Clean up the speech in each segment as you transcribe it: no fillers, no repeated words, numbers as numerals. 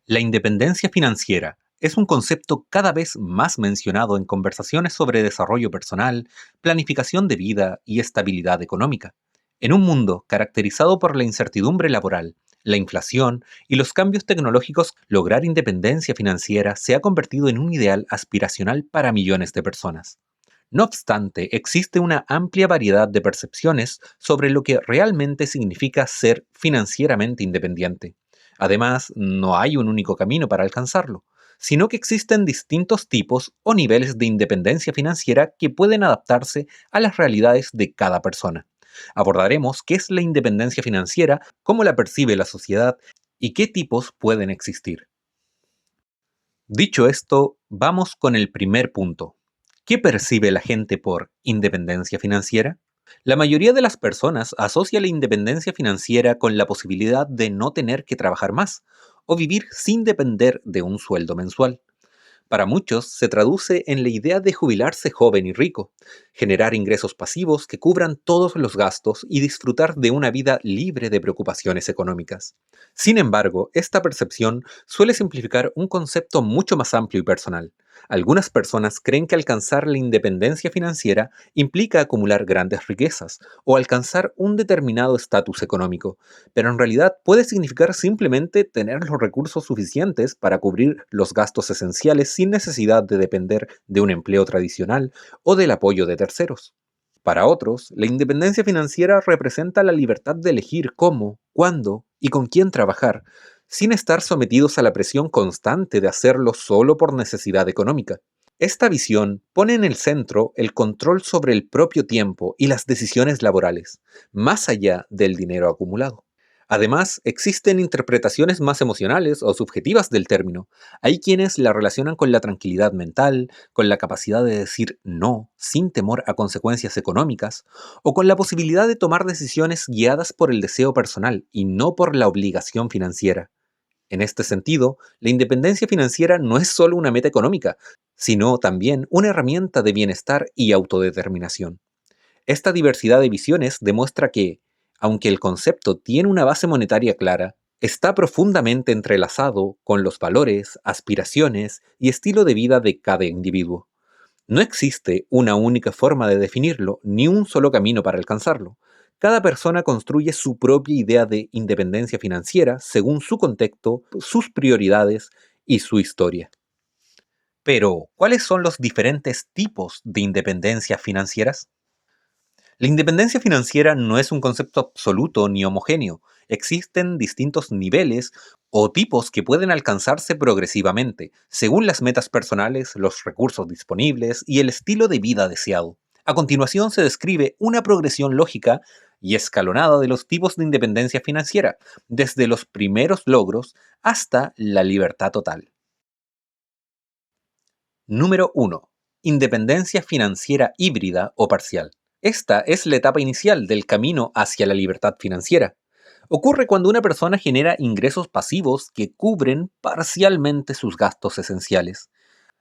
La independencia financiera es un concepto cada vez más mencionado en conversaciones sobre desarrollo personal, planificación de vida y estabilidad económica. En un mundo caracterizado por la incertidumbre laboral, la inflación y los cambios tecnológicos, lograr independencia financiera se ha convertido en un ideal aspiracional para millones de personas. No obstante, existe una amplia variedad de percepciones sobre lo que realmente significa ser financieramente independiente. Además, no hay un único camino para alcanzarlo, sino que existen distintos tipos o niveles de independencia financiera que pueden adaptarse a las realidades de cada persona. Abordaremos qué es la independencia financiera, cómo la percibe la sociedad y qué tipos pueden existir. Dicho esto, vamos con el primer punto. ¿Qué percibe la gente por independencia financiera? La mayoría de las personas asocia la independencia financiera con la posibilidad de no tener que trabajar más o vivir sin depender de un sueldo mensual. Para muchos se traduce en la idea de jubilarse joven y rico, generar ingresos pasivos que cubran todos los gastos y disfrutar de una vida libre de preocupaciones económicas. Sin embargo, esta percepción suele simplificar un concepto mucho más amplio y personal. Algunas personas creen que alcanzar la independencia financiera implica acumular grandes riquezas o alcanzar un determinado estatus económico, pero en realidad puede significar simplemente tener los recursos suficientes para cubrir los gastos esenciales sin necesidad de depender de un empleo tradicional o del apoyo de terceros. Para otros, la independencia financiera representa la libertad de elegir cómo, cuándo y con quién trabajar, sin estar sometidos a la presión constante de hacerlo solo por necesidad económica. Esta visión pone en el centro el control sobre el propio tiempo y las decisiones laborales, más allá del dinero acumulado. Además, existen interpretaciones más emocionales o subjetivas del término. Hay quienes la relacionan con la tranquilidad mental, con la capacidad de decir no sin temor a consecuencias económicas, o con la posibilidad de tomar decisiones guiadas por el deseo personal y no por la obligación financiera. En este sentido, la independencia financiera no es solo una meta económica, sino también una herramienta de bienestar y autodeterminación. Esta diversidad de visiones demuestra que, aunque el concepto tiene una base monetaria clara, está profundamente entrelazado con los valores, aspiraciones y estilo de vida de cada individuo. No existe una única forma de definirlo, ni un solo camino para alcanzarlo. Cada persona construye su propia idea de independencia financiera según su contexto, sus prioridades y su historia. Pero, ¿cuáles son los diferentes tipos de independencia financieras? La independencia financiera no es un concepto absoluto ni homogéneo. Existen distintos niveles o tipos que pueden alcanzarse progresivamente, según las metas personales, los recursos disponibles y el estilo de vida deseado. A continuación se describe una progresión lógica y escalonada de los tipos de independencia financiera, desde los primeros logros hasta la libertad total. Número 1. Independencia financiera híbrida o parcial. Esta es la etapa inicial del camino hacia la libertad financiera. Ocurre cuando una persona genera ingresos pasivos que cubren parcialmente sus gastos esenciales,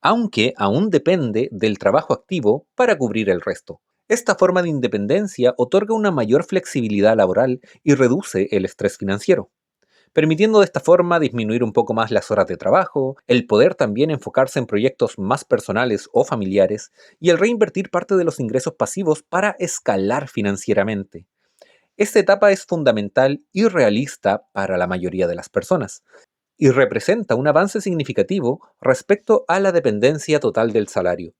aunque aún depende del trabajo activo para cubrir el resto. Esta forma de independencia otorga una mayor flexibilidad laboral y reduce el estrés financiero, permitiendo de esta forma disminuir un poco más las horas de trabajo, el poder también enfocarse en proyectos más personales o familiares y el reinvertir parte de los ingresos pasivos para escalar financieramente. Esta etapa es fundamental y realista para la mayoría de las personas y representa un avance significativo respecto a la dependencia total del salario.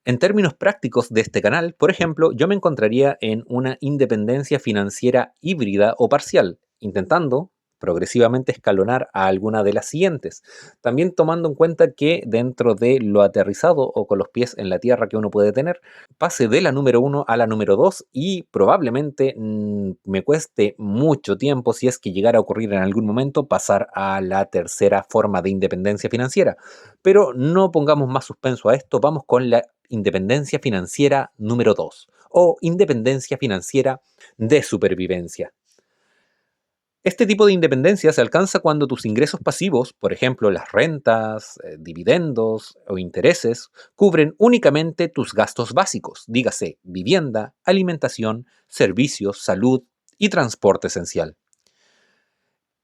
En términos prácticos de este canal, por ejemplo, yo me encontraría en una independencia financiera híbrida o parcial, intentando progresivamente escalonar a alguna de las siguientes, también tomando en cuenta que dentro de lo aterrizado o con los pies en la tierra que uno puede tener, pase de la número uno a la número 2 y probablemente me cueste mucho tiempo, si es que llegara a ocurrir en algún momento, pasar a la tercera forma de independencia financiera. Pero no pongamos más suspenso a esto, vamos con la independencia financiera número 2 o independencia financiera de supervivencia. Este tipo de independencia se alcanza cuando tus ingresos pasivos, por ejemplo las rentas, dividendos o intereses, cubren únicamente tus gastos básicos, dígase vivienda, alimentación, servicios, salud y transporte esencial.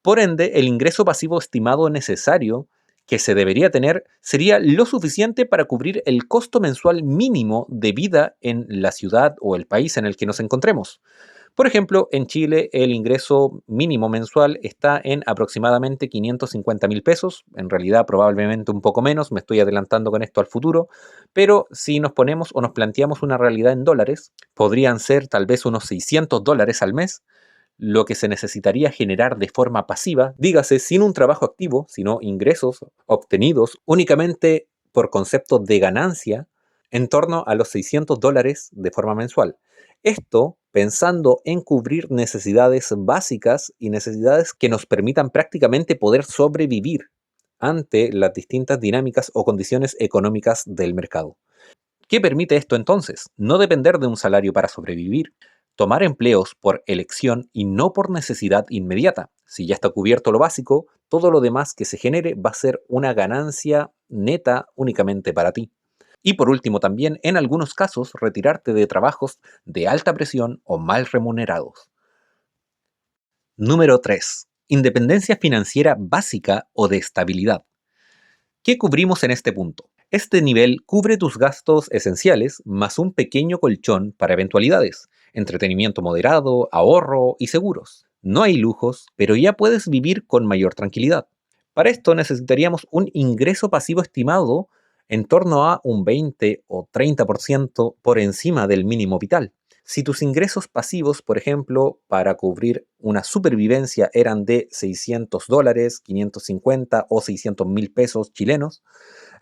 Por ende, el ingreso pasivo estimado necesario que se debería tener sería lo suficiente para cubrir el costo mensual mínimo de vida en la ciudad o el país en el que nos encontremos. Por ejemplo, en Chile el ingreso mínimo mensual está en aproximadamente 550.000 pesos, en realidad probablemente un poco menos, me estoy adelantando con esto al futuro, pero si nos ponemos o nos planteamos una realidad en dólares, podrían ser tal vez unos $600 al mes, lo que se necesitaría generar de forma pasiva, dígase sin un trabajo activo, sino ingresos obtenidos únicamente por concepto de ganancia, en torno a los $600 de forma mensual. Esto pensando en cubrir necesidades básicas y necesidades que nos permitan prácticamente poder sobrevivir ante las distintas dinámicas o condiciones económicas del mercado. ¿Qué permite esto entonces? No depender de un salario para sobrevivir, tomar empleos por elección y no por necesidad inmediata. Si ya está cubierto lo básico, todo lo demás que se genere va a ser una ganancia neta únicamente para ti. Y por último también, en algunos casos, retirarte de trabajos de alta presión o mal remunerados. Número 3. Independencia financiera básica o de estabilidad. ¿Qué cubrimos en este punto? Este nivel cubre tus gastos esenciales más un pequeño colchón para eventualidades, entretenimiento moderado, ahorro y seguros. No hay lujos, pero ya puedes vivir con mayor tranquilidad. Para esto necesitaríamos un ingreso pasivo estimado en torno a un 20 o 30% por encima del mínimo vital. Si tus ingresos pasivos, por ejemplo, para cubrir una supervivencia eran de $600, 550 o 600.000 pesos chilenos,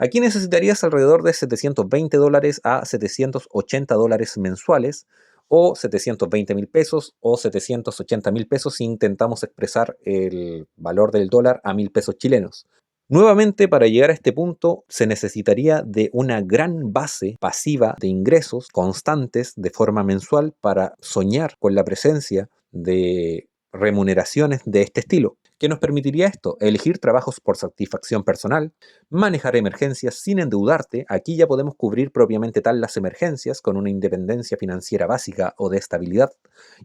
aquí necesitarías alrededor de $720 a $780 mensuales o 720.000 pesos o 780.000 pesos si intentamos expresar el valor del dólar a 1.000 pesos chilenos. Nuevamente, para llegar a este punto, se necesitaría de una gran base pasiva de ingresos constantes de forma mensual para soñar con la presencia de remuneraciones de este estilo. ¿Qué nos permitiría esto? Elegir trabajos por satisfacción personal, manejar emergencias sin endeudarte. Aquí ya podemos cubrir propiamente tal las emergencias con una independencia financiera básica o de estabilidad.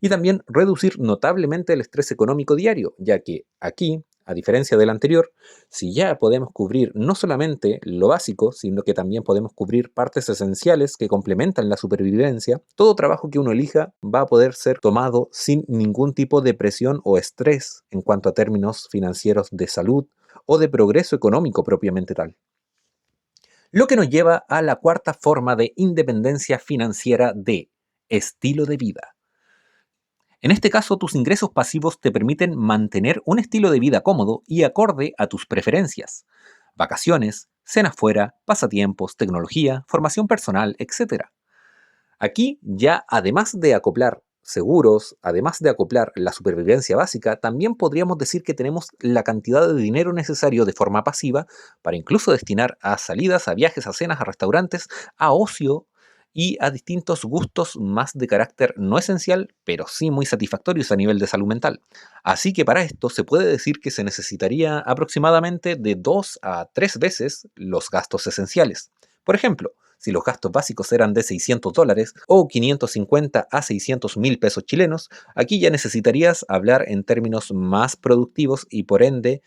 Y también reducir notablemente el estrés económico diario, ya que aquí, a diferencia del anterior, si ya podemos cubrir no solamente lo básico, sino que también podemos cubrir partes esenciales que complementan la supervivencia, todo trabajo que uno elija va a poder ser tomado sin ningún tipo de presión o estrés en cuanto a términos financieros de salud o de progreso económico propiamente tal. Lo que nos lleva a la cuarta forma de independencia financiera de estilo de vida. En este caso, tus ingresos pasivos te permiten mantener un estilo de vida cómodo y acorde a tus preferencias. Vacaciones, cenas fuera, pasatiempos, tecnología, formación personal, etc. Aquí ya, además de acoplar seguros, además de acoplar la supervivencia básica, también podríamos decir que tenemos la cantidad de dinero necesario de forma pasiva para incluso destinar a salidas, a viajes, a cenas, a restaurantes, a ocio y a distintos gustos más de carácter no esencial, pero sí muy satisfactorios a nivel de salud mental. Así que para esto se puede decir que se necesitaría aproximadamente de 2 a 3 veces los gastos esenciales. Por ejemplo, si los gastos básicos eran de $600 o 550 a 600.000 pesos chilenos, aquí ya necesitarías hablar en términos más productivos y por ende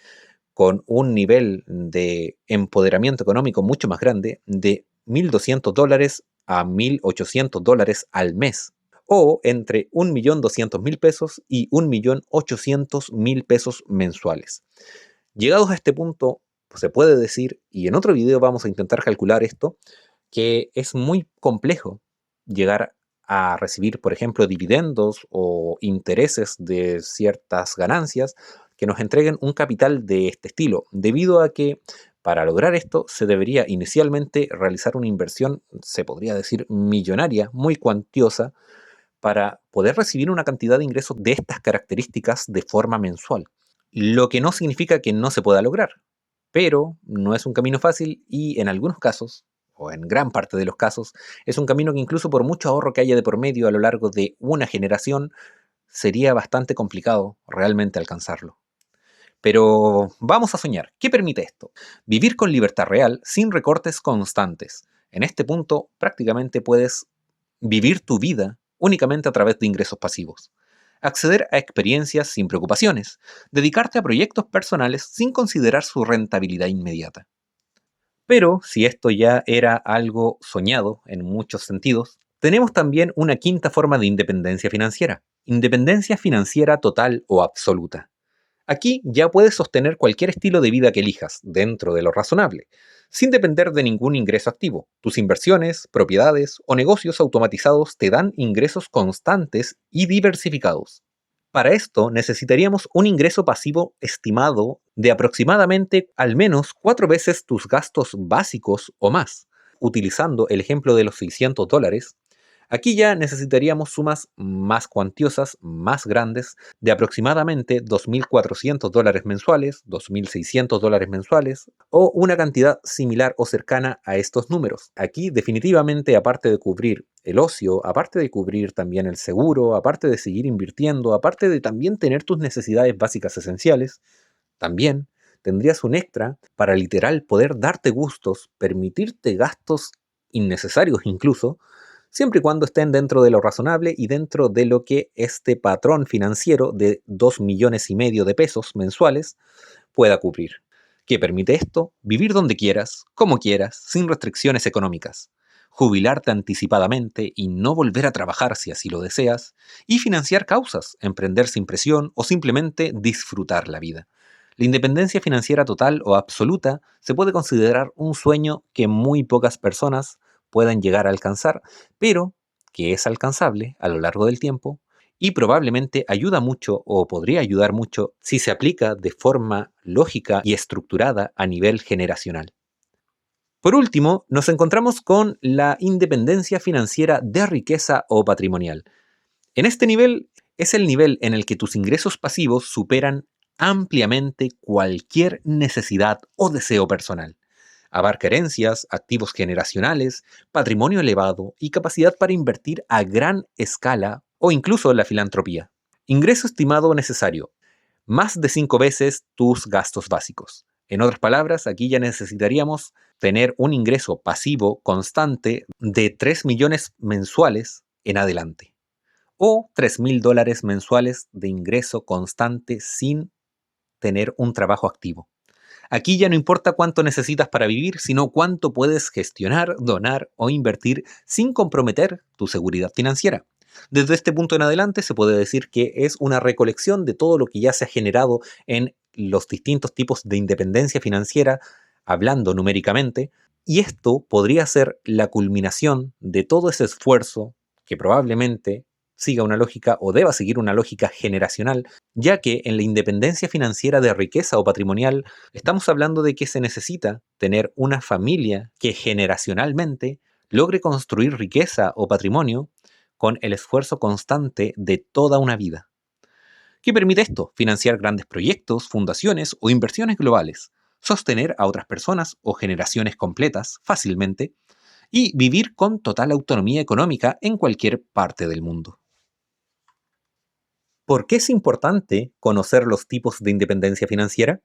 con un nivel de empoderamiento económico mucho más grande de $1.200 a $1.800 al mes, o entre 1.200.000 pesos y 1.800.000 pesos mensuales. Llegados a este punto, pues, se puede decir, y en otro video vamos a intentar calcular esto, que es muy complejo llegar a recibir, por ejemplo, dividendos o intereses de ciertas ganancias que nos entreguen un capital de este estilo, debido a que para lograr esto se debería inicialmente realizar una inversión, se podría decir millonaria, muy cuantiosa, para poder recibir una cantidad de ingresos de estas características de forma mensual. Lo que no significa que no se pueda lograr, pero no es un camino fácil y en algunos casos, o en gran parte de los casos, es un camino que incluso por mucho ahorro que haya de por medio a lo largo de una generación, sería bastante complicado realmente alcanzarlo. Pero vamos a soñar. ¿Qué permite esto? Vivir con libertad real sin recortes constantes. En este punto prácticamente puedes vivir tu vida únicamente a través de ingresos pasivos. acceder a experiencias sin preocupaciones, dedicarte a proyectos personales sin considerar su rentabilidad inmediata. Pero si esto ya era algo soñado en muchos sentidos, tenemos también una quinta forma de independencia financiera total o absoluta. Aquí ya puedes sostener cualquier estilo de vida que elijas, dentro de lo razonable, sin depender de ningún ingreso activo. Tus inversiones, propiedades o negocios automatizados te dan ingresos constantes y diversificados. Para esto necesitaríamos un ingreso pasivo estimado de aproximadamente al menos 4 veces tus gastos básicos o más. Utilizando el ejemplo de los $600, aquí ya necesitaríamos sumas más cuantiosas, más grandes, de aproximadamente $2.400 mensuales, $2.600 mensuales, o una cantidad similar o cercana a estos números. Aquí definitivamente, aparte de cubrir el ocio, aparte de cubrir también el seguro, aparte de seguir invirtiendo, aparte de también tener tus necesidades básicas esenciales, también tendrías un extra para literal poder darte gustos, permitirte gastos innecesarios incluso, siempre y cuando estén dentro de lo razonable y dentro de lo que este patrón financiero de 2,5 millones de pesos mensuales pueda cubrir. ¿Qué permite esto? Vivir donde quieras, como quieras, sin restricciones económicas, jubilarte anticipadamente y no volver a trabajar si así lo deseas, y financiar causas, emprender sin presión o simplemente disfrutar la vida. La independencia financiera total o absoluta se puede considerar un sueño que muy pocas personas puedan llegar a alcanzar, pero que es alcanzable a lo largo del tiempo y probablemente ayuda mucho o podría ayudar mucho si se aplica de forma lógica y estructurada a nivel generacional. Por último, nos encontramos con la independencia financiera de riqueza o patrimonial. En este nivel es el nivel en el que tus ingresos pasivos superan ampliamente cualquier necesidad o deseo personal. Abarca herencias, activos generacionales, patrimonio elevado y capacidad para invertir a gran escala o incluso la filantropía. Ingreso estimado necesario: más de 5 veces tus gastos básicos. En otras palabras, aquí ya necesitaríamos tener un ingreso pasivo constante de 3 millones mensuales en adelante, o $3.000 mensuales de ingreso constante sin tener un trabajo activo. Aquí ya no importa cuánto necesitas para vivir, sino cuánto puedes gestionar, donar o invertir sin comprometer tu seguridad financiera. Desde este punto en adelante se puede decir que es una recolección de todo lo que ya se ha generado en los distintos tipos de independencia financiera, hablando numéricamente, y esto podría ser la culminación de todo ese esfuerzo que probablemente siga una lógica o deba seguir una lógica generacional, ya que en la independencia financiera de riqueza o patrimonial estamos hablando de que se necesita tener una familia que generacionalmente logre construir riqueza o patrimonio con el esfuerzo constante de toda una vida. ¿Qué permite esto? Financiar grandes proyectos, fundaciones o inversiones globales, sostener a otras personas o generaciones completas fácilmente y vivir con total autonomía económica en cualquier parte del mundo. ¿Por qué es importante conocer los tipos de independencia financiera?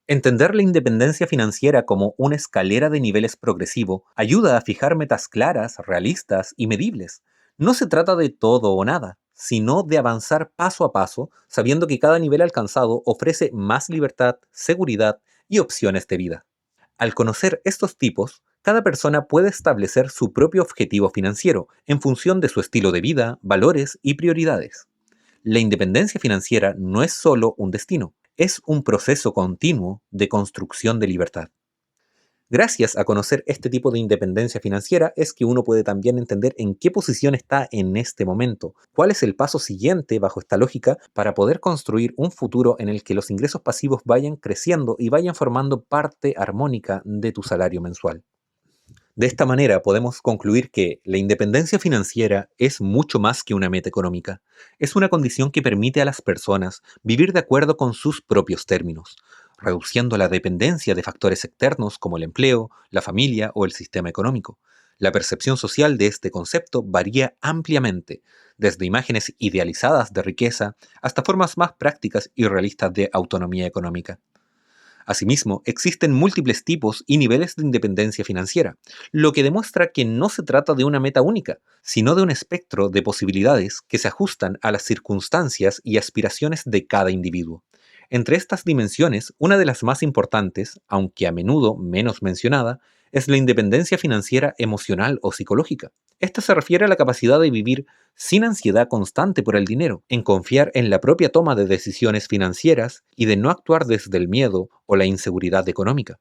Entender la independencia financiera como una escalera de niveles progresivo ayuda a fijar metas claras, realistas y medibles. No se trata de todo o nada, sino de avanzar paso a paso, sabiendo que cada nivel alcanzado ofrece más libertad, seguridad y opciones de vida. Al conocer estos tipos, cada persona puede establecer su propio objetivo financiero en función de su estilo de vida, valores y prioridades. La independencia financiera no es solo un destino, es un proceso continuo de construcción de libertad. Gracias a conocer este tipo de independencia financiera es que uno puede también entender en qué posición está en este momento, cuál es el paso siguiente bajo esta lógica para poder construir un futuro en el que los ingresos pasivos vayan creciendo y vayan formando parte armónica de tu salario mensual. De esta manera podemos concluir que la independencia financiera es mucho más que una meta económica. Es una condición que permite a las personas vivir de acuerdo con sus propios términos, reduciendo la dependencia de factores externos como el empleo, la familia o el sistema económico. La percepción social de este concepto varía ampliamente, desde imágenes idealizadas de riqueza hasta formas más prácticas y realistas de autonomía económica. Asimismo, existen múltiples tipos y niveles de independencia financiera, lo que demuestra que no se trata de una meta única, sino de un espectro de posibilidades que se ajustan a las circunstancias y aspiraciones de cada individuo. Entre estas dimensiones, una de las más importantes, aunque a menudo menos mencionada, es la independencia financiera emocional o psicológica. Esta se refiere a la capacidad de vivir sin ansiedad constante por el dinero, en confiar en la propia toma de decisiones financieras y de no actuar desde el miedo o la inseguridad económica.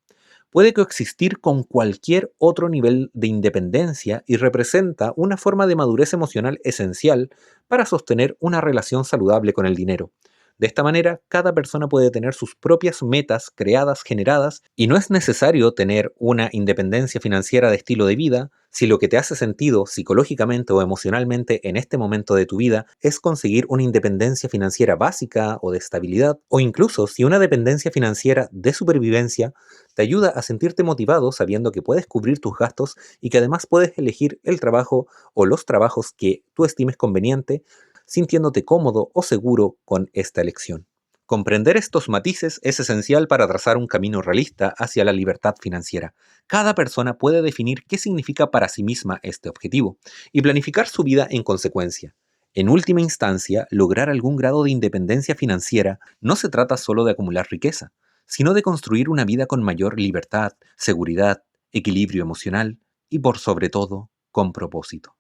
Puede coexistir con cualquier otro nivel de independencia y representa una forma de madurez emocional esencial para sostener una relación saludable con el dinero. De esta manera, cada persona puede tener sus propias metas creadas, generadas, y no es necesario tener una independencia financiera de estilo de vida si lo que te hace sentido psicológicamente o emocionalmente en este momento de tu vida es conseguir una independencia financiera básica o de estabilidad, o incluso si una dependencia financiera de supervivencia te ayuda a sentirte motivado sabiendo que puedes cubrir tus gastos y que además puedes elegir el trabajo o los trabajos que tú estimes conveniente, sintiéndote cómodo o seguro con esta elección. Comprender estos matices es esencial para trazar un camino realista hacia la libertad financiera. Cada persona puede definir qué significa para sí misma este objetivo y planificar su vida en consecuencia. En última instancia, lograr algún grado de independencia financiera no se trata solo de acumular riqueza, sino de construir una vida con mayor libertad, seguridad, equilibrio emocional y por sobre todo, con propósito.